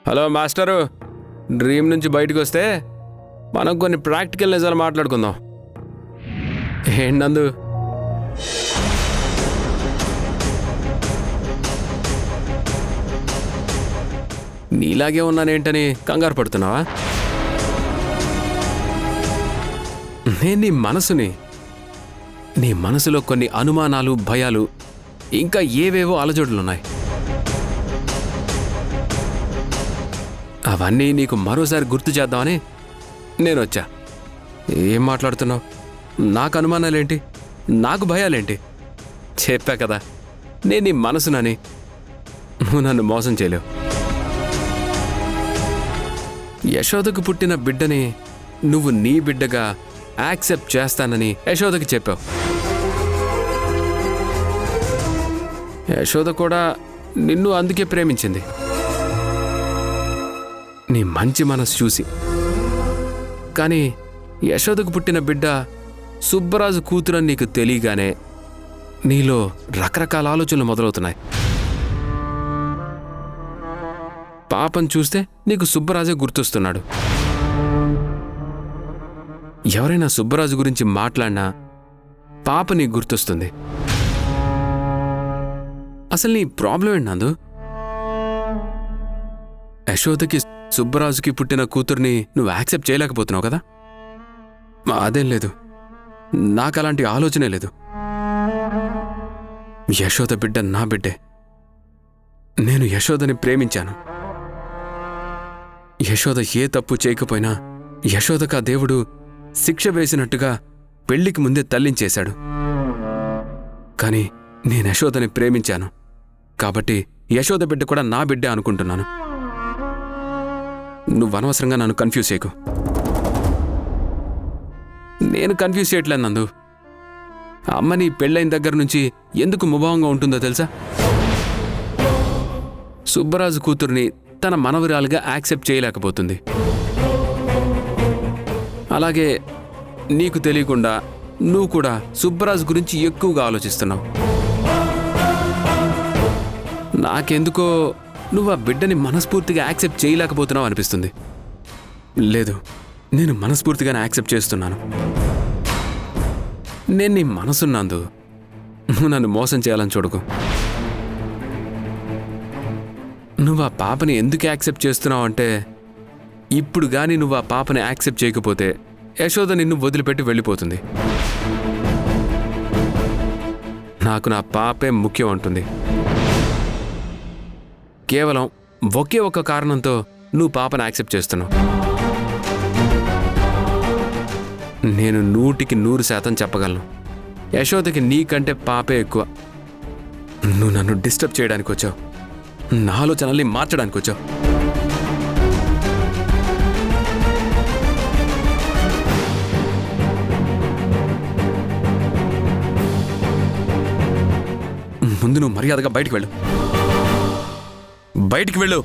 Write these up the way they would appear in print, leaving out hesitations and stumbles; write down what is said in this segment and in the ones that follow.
Hello master, dream నుంచి బయటకు వస్తే మనం కొన్ని ప్రాక్టికల్ నిజాలు మాట్లాడుకుందాం. ఏంటందు? నీలాగే ఉన్నానేంటని కంగారు పడుతున్నావా? నేను నీ మనసులో కొన్ని అనుమానాలు, భయాలు, ఇంకా ఏవేవో అలజడులున్నాయి. అవన్నీ నీకు మరోసారి గుర్తు చేద్దామని నేను వచ్చా. ఏం మాట్లాడుతున్నావు? నాకు అనుమానాలేంటి? నాకు భయాలేంటి? చెప్పా కదా, నేను నీ మనసునని. నువ్వు నన్ను మోసం చేయలేవు. యశోదకు పుట్టిన బిడ్డని నువ్వు నీ బిడ్డగా యాక్సెప్ట్ చేస్తానని యశోదకి చెప్పావు. యశోద కూడా నిన్ను అందుకే ప్రేమించింది, నీ మంచి మనసు చూసి. కానీ యశోదకు పుట్టిన బిడ్డ సుబ్బరాజు కూతురని నీకు తెలియగానే నీలో రకరకాల ఆలోచనలు మొదలవుతున్నాయి. పాపం చూస్తే నీకు సుబ్బరాజే గుర్తొస్తున్నాడు. ఎవరైనా సుబ్బరాజు గురించి మాట్లాడినా పాప నీకు గుర్తొస్తుంది. అసలు నీ ప్రాబ్లం ఏంటి నందు? యశోదకి సుబ్బరాజుకి పుట్టిన కూతుర్ని నువ్వు యాక్సెప్ట్ చేయలేకపోతున్నావు కదా? అదేం లేదు, నాకు అలాంటి ఆలోచనే లేదు. యశోద బిడ్డ నా బిడ్డే. నేను యశోదని ప్రేమించాను. యశోద ఏ తప్పు చేయకపోయినా యశోదకు ఆ దేవుడు శిక్ష వేసినట్టుగా పెళ్లికి ముందే తల్లించేశాడు. కానీ నేను యశోదని ప్రేమించాను కాబట్టి యశోద బిడ్డ కూడా నా బిడ్డే అనుకుంటున్నాను. నువ్వు అనవసరంగా నన్ను కన్ఫ్యూజ్ చేయకు. నేను కన్ఫ్యూజ్ చేయట్లేదు నందు. అమ్మ నీ పెళ్ళైన దగ్గర నుంచి ఎందుకు ముభావంగా ఉంటుందో తెలుసా? సుబ్బరాజు కూతుర్ని తన మనవరాలుగా యాక్సెప్ట్ చేయలేకపోతుంది. అలాగే నీకు తెలియకుండా నువ్వు కూడా సుబ్బరాజు గురించి ఎక్కువగా ఆలోచిస్తున్నావు. నాకెందుకో నువ్వు ఆ బిడ్డని మనస్ఫూర్తిగా యాక్సెప్ట్ చేయలేకపోతున్నావు అనిపిస్తుంది. లేదు, నేను మనస్ఫూర్తిగానే యాక్సెప్ట్ చేస్తున్నాను. నేను నీ మనసున్నందు. నువ్వు నన్ను మోసం చేయాలని చూడకు. నువ్వు ఆ పాపని ఎందుకు యాక్సెప్ట్ చేస్తున్నావు అంటే, ఇప్పుడు కానీ నువ్వు ఆ పాపని యాక్సెప్ట్ చేయకపోతే యశోద నిన్ను వదిలిపెట్టి వెళ్ళిపోతుంది. నాకు నా పాపే ముఖ్యం అంటుంది. కేవలం ఒకే ఒక్క కారణంతో నువ్వు పాపను యాక్సెప్ట్ చేస్తున్నావు. నేను 100% చెప్పగలను, యశోదకి నీకంటే పాపే ఎక్కువ. నువ్వు నన్ను డిస్టర్బ్ చేయడానికి వచ్చావు, నా ఆలోచనల్ని మార్చడానికి వచ్చావు. ముందు నువ్వు మర్యాదగా బయటికి వెళ్ళు. బయటికి వెళ్ళు.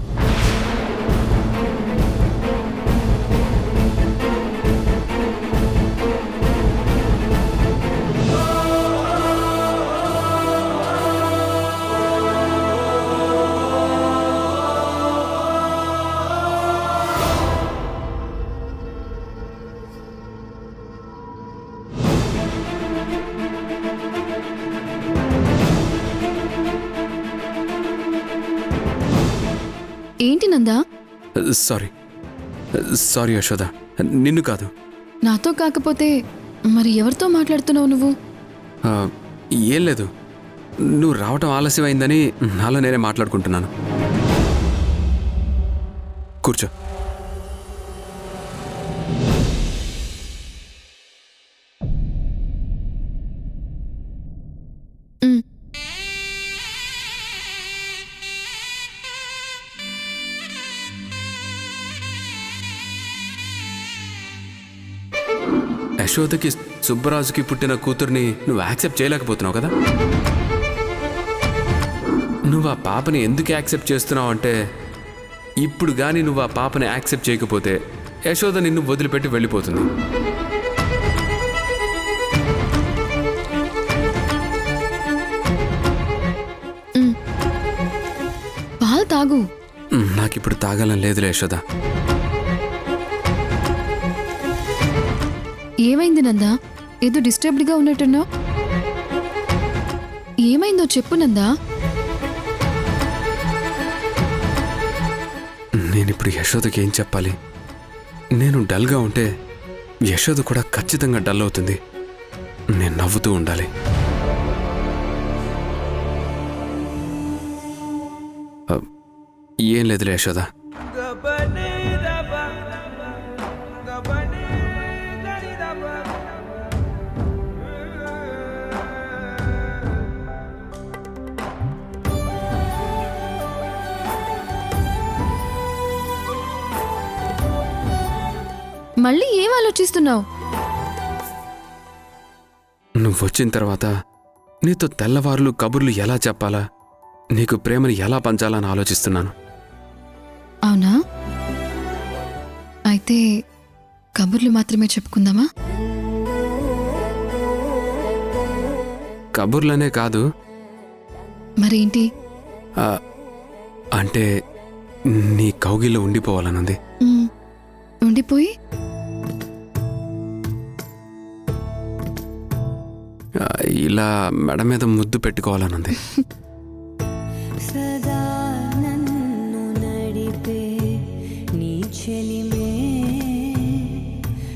ఏంటి నందా? సారీ యశోద, నిన్ను కాదు. నాతో కాకపోతే మరి ఎవరితో మాట్లాడుతున్నావు నువ్వు? ఏం లేదు, నువ్వు రావటం ఆలస్యమైందని నాలో నేనే మాట్లాడుకుంటున్నాను. కూర్చో. యశోదకి సుబ్బరాజుకి పుట్టిన కూతుర్ని నువ్వు యాక్సెప్ట్ చేయలేకపోతున్నావు కదా? నువ్వు ఆ పాపని ఎందుకు యాక్సెప్ట్ చేస్తున్నావు అంటే, ఇప్పుడు కానీ నువ్వు ఆ పాపని యాక్సెప్ట్ చేయకపోతే యశోద నిన్ను వదిలిపెట్టి వెళ్ళిపోతుంది. పాలు తాగు. నాకిప్పుడు తాగాలని లేదులే యశోద. ఏమైంది నందా? ఏదో డిస్టర్బ్డ్గా ఉన్నట్టున్నావు. ఏమైందో చెప్పు నందా. నేనిప్పుడు యశోదకి ఏం చెప్పాలి? నేను డల్గా ఉంటే యశోద కూడా ఖచ్చితంగా డల్ అవుతుంది. నేను నవ్వుతూ ఉండాలి. ఏం లేదులే యశోద. మళ్ళీ ఏం ఆలోచిస్తున్నావు? నువ్వు వచ్చిన తర్వాత నీతో తెల్లవారులు కబుర్లు ఎలా చెప్పాలా, నీకు ప్రేమని ఎలా పంచాలని ఆలోచిస్తున్నాను. అవునా? అయితే కబుర్లు మాత్రమే చెప్పుకుందామా? కబుర్లనే కాదు, మరేంటి? అంటే నీ కౌగిల్లో ఉండిపోవాలనుంది. ఉండిపోయి ఇలా మెడ మీద ముద్దు పెట్టుకోవాలనుంది. సదా నన్ను నడిపే నీ చెలిమే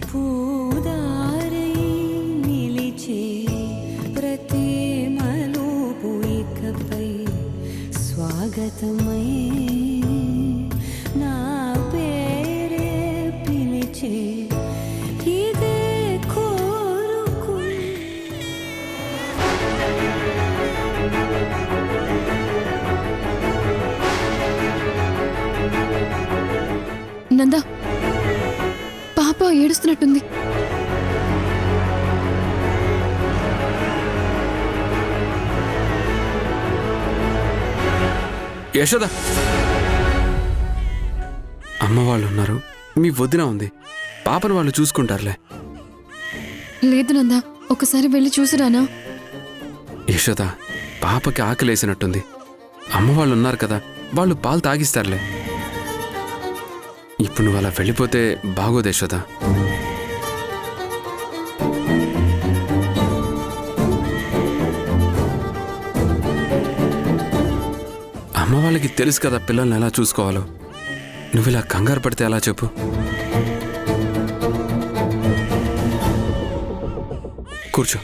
పూదారై నిలిచే ప్రతి మలుపు ఇకపై స్వాగతమై నా పేరే పిలిచే ఇదే కోరుకు. నందా, పాప ఏడుస్తున్నట్టుంది. యశోద, అమ్మ వాళ్ళు ఉన్నారు, మీ వదిన ఉంది, పాపను వాళ్ళు చూసుకుంటారులే. లేదు నందా, ఒకసారి వెళ్ళి చూసిరానా? యశోద, పాపకి ఆకలేసినట్టుంది. అమ్మ వాళ్ళు ఉన్నారు కదా, వాళ్ళు పాలు తాగిస్తారులే. ఇప్పుడు నువ్వు అలా వెళ్ళిపోతే బాగోదు యశోద. అమ్మ వాళ్ళకి తెలుసు కదా పిల్లల్ని ఎలా చూసుకోవాలో. నువ్వు ఇలా కంగారు పడితే ఎలా చెప్పు? కూర్చో.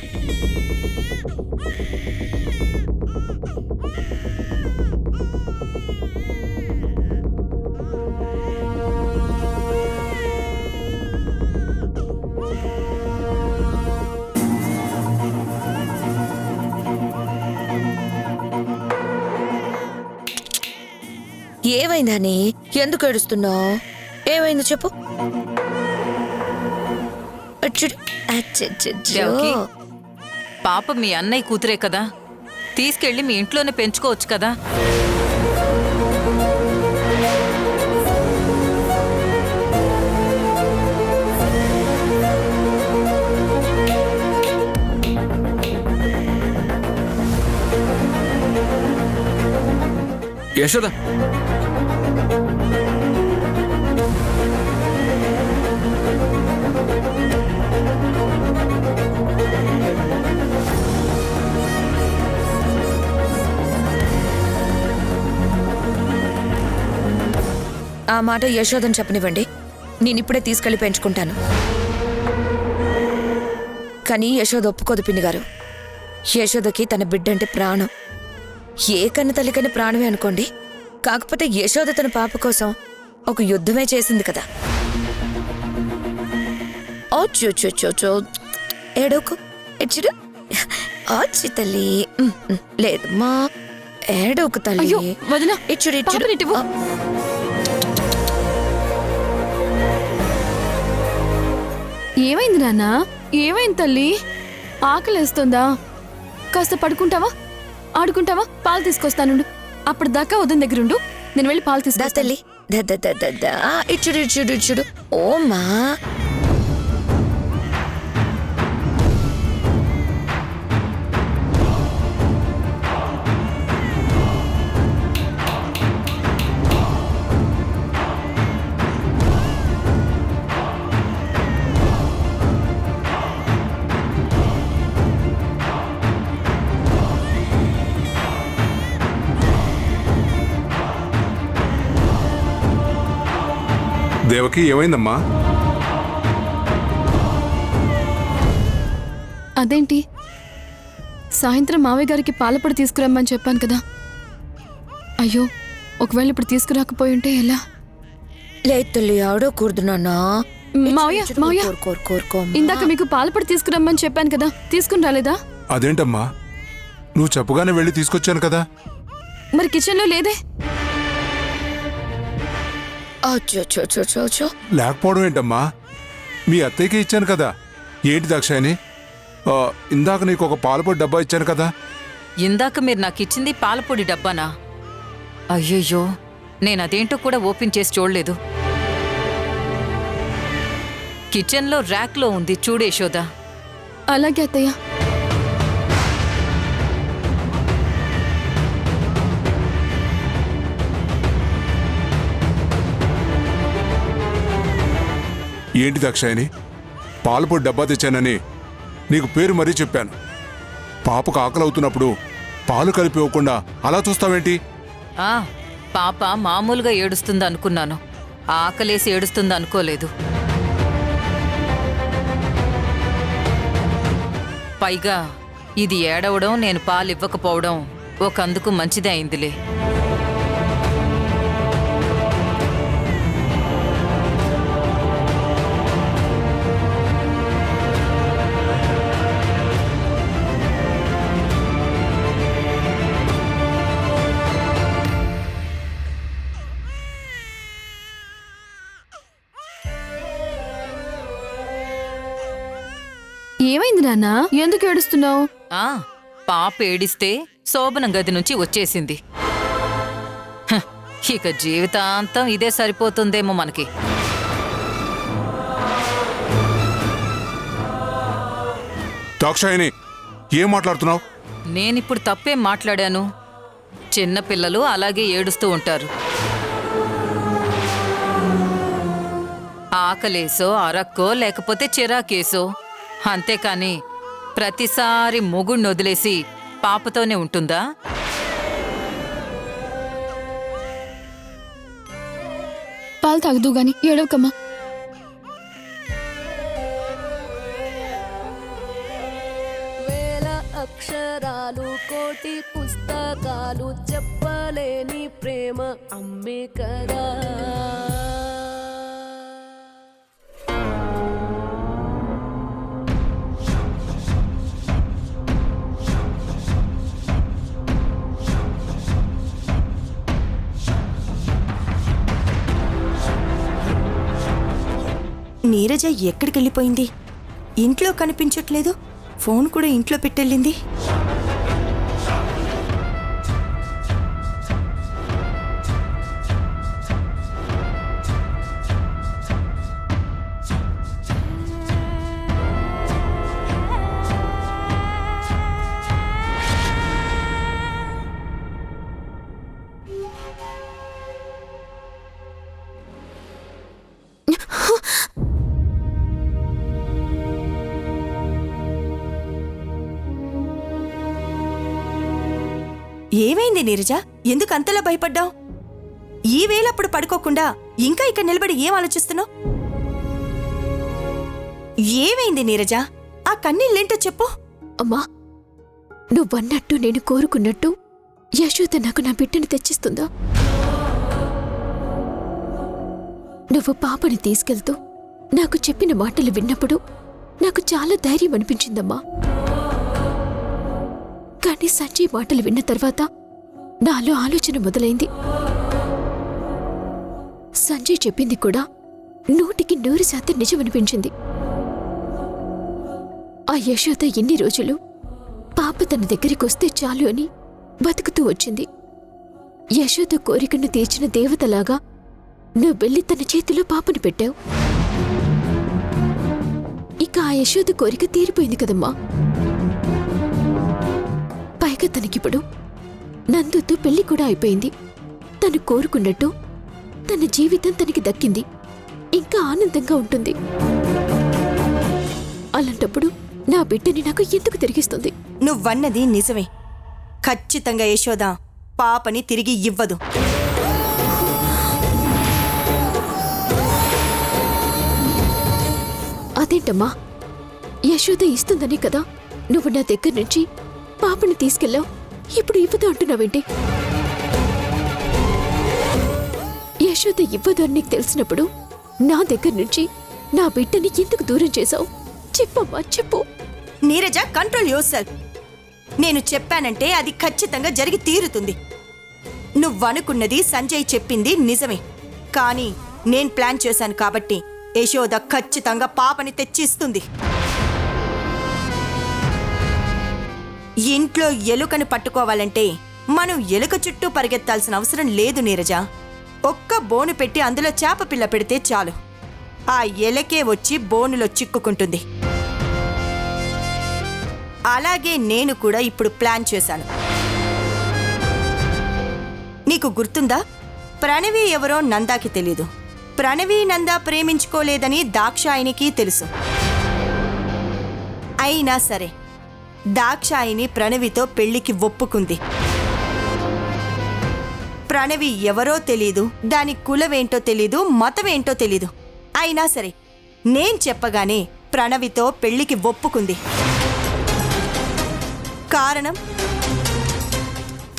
ఏమైందని? ఎందుకు ఏడుస్తున్నావు? ఏమైంది చెప్పు. దేవకి, పాప మీ అన్నయ్య కూతురే కదా, తీసుకెళ్ళి మీ ఇంట్లోనే పెంచుకోవచ్చు కదా. యశోద, ఆ మాట యశోదని చెప్పనివ్వండి, నేనిప్పుడే తీసుకెళ్లి పెంచుకుంటాను. కానీ యశోద ఒప్పుకోదు పిన్ని గారు. యశోదకి తన బిడ్డంటే ప్రాణం. ఏ కన్న తల్లికని ప్రాణమే అనుకోండి. కాకపోతే యశోద తన పాప కోసం ఒక యుద్ధమే చేసింది కదా. ఏడోకు ఇచ్చిడు ఆచి తల్లి. లేదమ్మా, ఏడోకు తల్లి. అయ్యో వదినా, ఇచ్చుడు ఇచ్చుడు. పాపని ఇవ్వు. ఏమైంది నాన్న? ఏమైంది తల్లి? ఆకలేస్తుందా? కాస్త పడుకుంటావా, ఆడుకుంటావా? పాలు తీసుకొస్తానుండు. అప్పుడు దాకా వదిన దగ్గరుండు, నేను వెళ్ళి పాలు దా తీసుకొస్తా. తల్లి, ఇచ్చుడు ఇచ్చుడు ఇచ్చుడు. ఓమా, దేవకి ఏమైందమ్మా? అదేంటి సాయంత్రం మావయ్య గారికి పాలపొడి తీసుకురమ్మని చెప్పాను కదా. అయ్యో, ఒకవేళ ఇప్పుడు తీసుకురాకపోయి ఉంటే ఎలా? లేదు తల్లి, ఆడకూడదు నాన్న. మావయ్య మావయ్య, ఇందాక మీకు పాలపొడి తీసుకురమ్మని చెప్పాను కదా, తీసుకుని రాలేదా? అదేంటమ్మా, నువ్వు చెప్పగానే వెళ్ళి తీసుకొచ్చాను కదా. మరి కిచెన్లో లేదే? లేకపోవడం ఏంటమ్మా, మీ అత్తయ్యకి ఇచ్చాను కదా. ఏంటి దాక్షాయని, ఇందాక నీకు ఒక పాలపొడి డబ్బా ఇచ్చాను కదా. ఇందాక మీరు నాకిచ్చింది పాలపొడి డబ్బానా? అయ్యయ్యో, నేనదేంటో కూడా ఓపెన్ చేసి చూడలేదు. కిచెన్లో ర్యాక్లో ఉంది, చూడు యశోద. అలాగే అత్తయ్య. ఏంటి దాక్షాయని, పాలపొడి డబ్బా తెచ్చానని నీకు పేరు మరీ చెప్పాను. పాపకు ఆకలి అవుతున్నప్పుడు పాలు కలిపి ఇవ్వకుండా అలా చూస్తావేంటి? ఆ, పాప మామూలుగా ఏడుస్తుంది అనుకున్నాను, ఆకలేసి ఏడుస్తుంది అనుకోలేదు. పైగా ఇది ఏడవడం, నేను పాలివ్వకపోవడం ఒకందుకు మంచిదే అయిందిలే. ఏమైంది నాన్న, ఎందుకు ఏడుస్తున్నావు? ఆ, పాప ఏడిస్తే శోభనం గది నుంచి వచ్చేసింది. హ, ఇక జీవితాంతం ఇదే సరిపోతుందేమో మనకి. దాక్షాయని, ఏం మాట్లాడుతున్నావు? నేనిప్పుడు తప్పేం మాట్లాడాను? చిన్నపిల్లలు అలాగే ఏడుస్తూ ఉంటారు. ఆకలేసో, అరక్కో, లేకపోతే చిరాకేసో, అంతేకాని ప్రతిసారి మొగుణ్ణి వదిలేసి పాపతోనే ఉంటుందా? పాలు తాగదు గాని ఏడవకమ్మా. వేల అక్షరాలు, కోటి పుస్తకాలు, చెప్పలేని ప్రేమ అమ్మే కదా. నీరజ ఎక్కడికెళ్ళిపోయింది? ఇంట్లో కనిపించట్లేదు, ఫోన్ కూడా ఇంట్లో పెట్టెళ్ళింది. ఏమైంది నీరజ, ఎందుకు అంతలా భయపడ్డావు? ఈ వేళప్పుడు పడుకోకుండా ఇంకా ఇక్కడ నిలబడి ఏం ఆలోచిస్తున్నావు? ఏమైంది నీరజ, ఆ కన్నీళ్ళేంటో చెప్పు. అమ్మా, నువ్వన్నట్టు నేను కోరుకున్నట్టు యశోద నాకు నా బిడ్డని తెచ్చిస్తుందా? నువ్వు పాపని తీసుకెళ్తూ నాకు చెప్పిన మాటలు విన్నప్పుడు నాకు చాలా ధైర్యం అనిపించిందమ్మా. కానీ సంజయ్ మాటలు విన్న తర్వాత నాలో ఆలోచన మొదలైంది. సంజయ్ చెప్పింది కూడా 100% నిజమనిపించింది. ఆ యశోద ఎన్ని రోజులు పాప తన దగ్గరికొస్తే చాలు అని బతుకుతూ వచ్చింది. యశోద కోరికను తీర్చిన దేవతలాగా నువ్వు వెళ్ళి తన చేతిలో పాపను పెట్టావు. ఇక ఆ యశోద కోరిక తీరిపోయింది కదమ్మా. పైగా తనకిప్పుడు నందుతో పెళ్లి కూడా అయిపోయింది. తను కోరుకున్నట్టు తన జీవితం తనకి దక్కింది, ఇంకా ఆనందంగా ఉంటుంది. అలాంటప్పుడు నా బిడ్డని నాకు ఎందుకు తిరిగిస్తుంది? నువ్వన్నది నిజమే. ఖచ్చితంగా యశోద పాపని తిరిగి ఇవ్వదు. ఏంటమ్మా? యశోద ఇస్తుందని కదా నువ్వు నా దగ్గర నుంచి పాపని తీసుకెళ్ళావు. ఇప్పుడు ఇవ్వదు అంటున్నావేంటి? యశోద ఇవ్వదు అని నీకు తెలిసినప్పుడు నా దగ్గర నుంచి నా బిడ్డని ఎందుకు దూరం చేశావు? చెప్పమ్మా, చెప్పు. Neeraja, control your self. నేను చెప్పానంటే అది ఖచ్చితంగా జరిగి తీరుతుంది. నువ్వనుకున్నది సంజయ్ చెప్పింది నిజమే, కానీ నేను ప్లాన్ చేశాను కాబట్టి యశోద ఖచ్చితంగా పాపని తెచ్చిస్తుంది. ఇంట్లో ఎలుకను పట్టుకోవాలంటే మనం ఎలుక చుట్టూ పరిగెత్తాల్సిన అవసరం లేదు నీరజ. ఒక్క బోను పెట్టి అందులో చేప పిల్ల పెడితే చాలు, ఆ ఎలకే వచ్చి బోనులో చిక్కుకుంటుంది. అలాగే నేను కూడా ఇప్పుడు ప్లాన్ చేశాను. నీకు గుర్తుందా, ప్రణవి ఎవరో నందాకి తెలీదు. ప్రణవి నందా ప్రేమించుకోలేదని దాక్షాయినికి తెలుసు. అయినా సరే దాక్షాయిని ప్రణవితో పెళ్లికి ఒప్పుకుంది. ప్రణవి ఎవరో తెలీదు, దాని కులమేంటో తెలీదు, మతమేంటో తెలీదు. అయినా సరే నేను చెప్పగానే ప్రణవితో పెళ్లికి ఒప్పుకుంది. కారణం,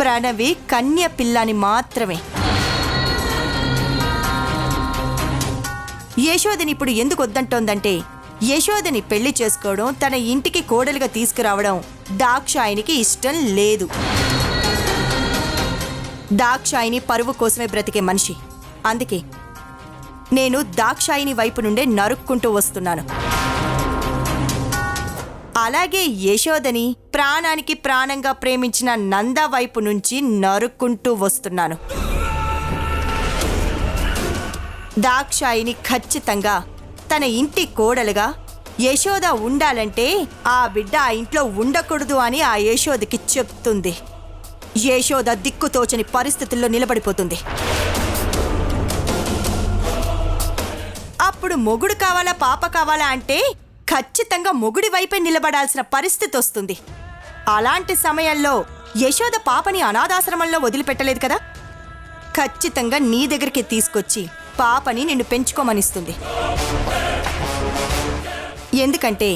ప్రణవి కన్య పిల్లని మాత్రమే. యశోదని ఇప్పుడు ఎందుకు వద్దంటోందంటే, యశోదని పెళ్లి చేసుకోవడం, తన ఇంటికి కోడలుగా తీసుకురావడం దాక్షాయినికి ఇష్టం లేదు. దాక్షాయిని పరువు కోసమే బ్రతికే మనిషి. అందుకే నేను దాక్షాయిని వైపు నుండే నరుక్కుంటూ వస్తున్నాను. అలాగే యశోదని ప్రాణానికి ప్రాణంగా ప్రేమించిన నందా వైపు నుంచి నరుక్కుంటూ వస్తున్నాను. దాక్షాయిని ఖచ్చితంగా తన ఇంటి కోడలుగా యశోద ఉండాలంటే ఆ బిడ్డ ఆ ఇంట్లో ఉండకూడదు అని ఆ యశోదకి చెప్తుంది. యశోద దిక్కుతోచని పరిస్థితుల్లో నిలబడిపోతుంది. అప్పుడు మొగుడు కావాలా పాప కావాలా అంటే ఖచ్చితంగా మొగుడి వైపే నిలబడాల్సిన పరిస్థితి వస్తుంది. అలాంటి సమయంలో యశోద పాపని అనాథాశ్రమంలో వదిలిపెట్టలేదు కదా, ఖచ్చితంగా నీ దగ్గరికి తీసుకొచ్చి పాపని నిన్ను పెంచుకోమనిస్తుంది. ఎందుకంటే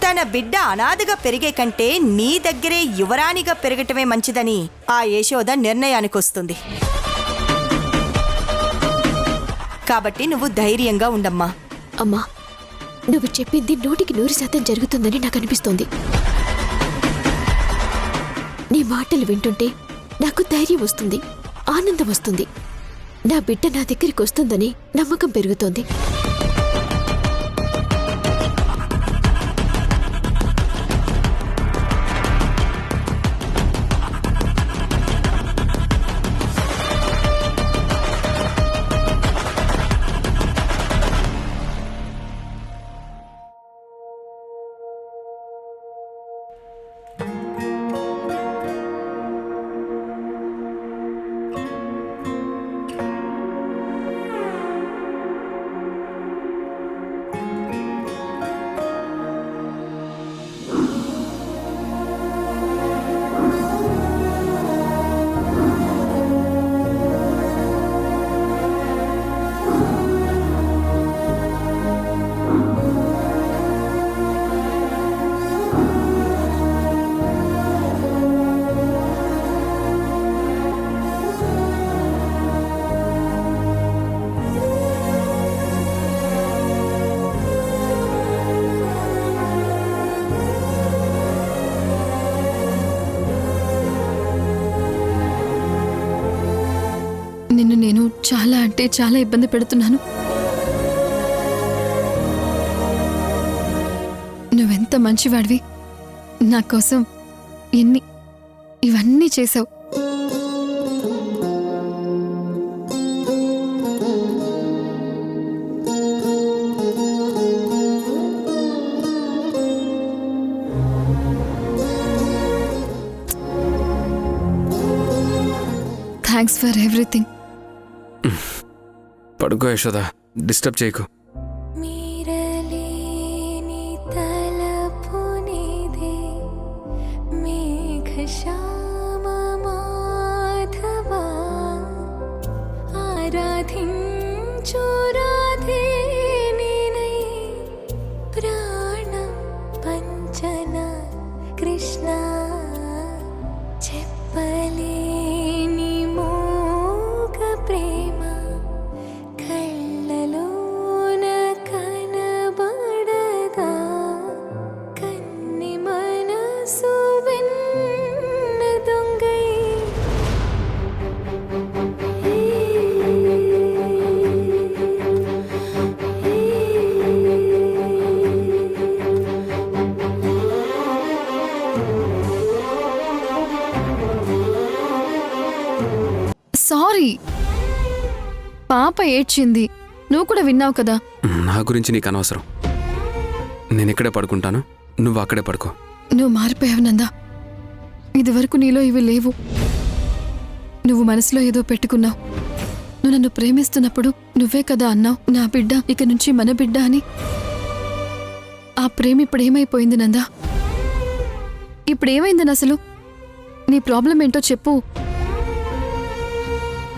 తన బిడ్డ అనాథగా పెరిగే కంటే నీ దగ్గరే యువరాణిగా పెరగటమే మంచిదని ఆ యశోద నిర్ణయానికి వస్తుంది. కాబట్టి నువ్వు ధైర్యంగా ఉండమ్మా. అమ్మా, నువ్వు చెప్పింది 100% జరుగుతుందని నాకు అనిపిస్తోంది. నీ మాటలు వింటుంటే నాకు ధైర్యం వస్తుంది, ఆనందం వస్తుంది. నా బిడ్డ నా దగ్గరికి వస్తుందని నమ్మకం పెరుగుతోంది. నిన్ను నేను చాలా అంటే చాలా ఇబ్బంది పెడుతున్నాను. నువ్వెంత మంచివాడివి, నా కోసం ఇవన్నీ చేసావు. Thanks for everything. పడుకో యశోద, డిస్టర్బ్ చేయకు. మీరలేని తలపునిదే మేఘశ్యామ మాధవా, ఆరాధించు రాధే నినై పాప ఏడ్చింది, నువ్వు కూడా విన్నావు కదా. నా గురించి నీకు అనవసరం. నేను ఇక్కడే పడుకుంటాను, నువ్వు అక్కడే పడుకో. నువ్వు మారిపోయావు నందా. ఇదివరకు నీలో ఇవి లేవు. నువ్వు మనసులో ఏదో పెట్టుకున్నావు. నువ్వు నన్ను ప్రేమిస్తున్నప్పుడు నువ్వే కదా అన్నావు, నా బిడ్డ ఇక నుంచి మన బిడ్డ అని. ఆ ప్రేమ ఇప్పుడు ఏమైపోయింది నందా? ఇప్పుడేమైందని అసలు? నీ ప్రాబ్లం ఏంటో చెప్పు.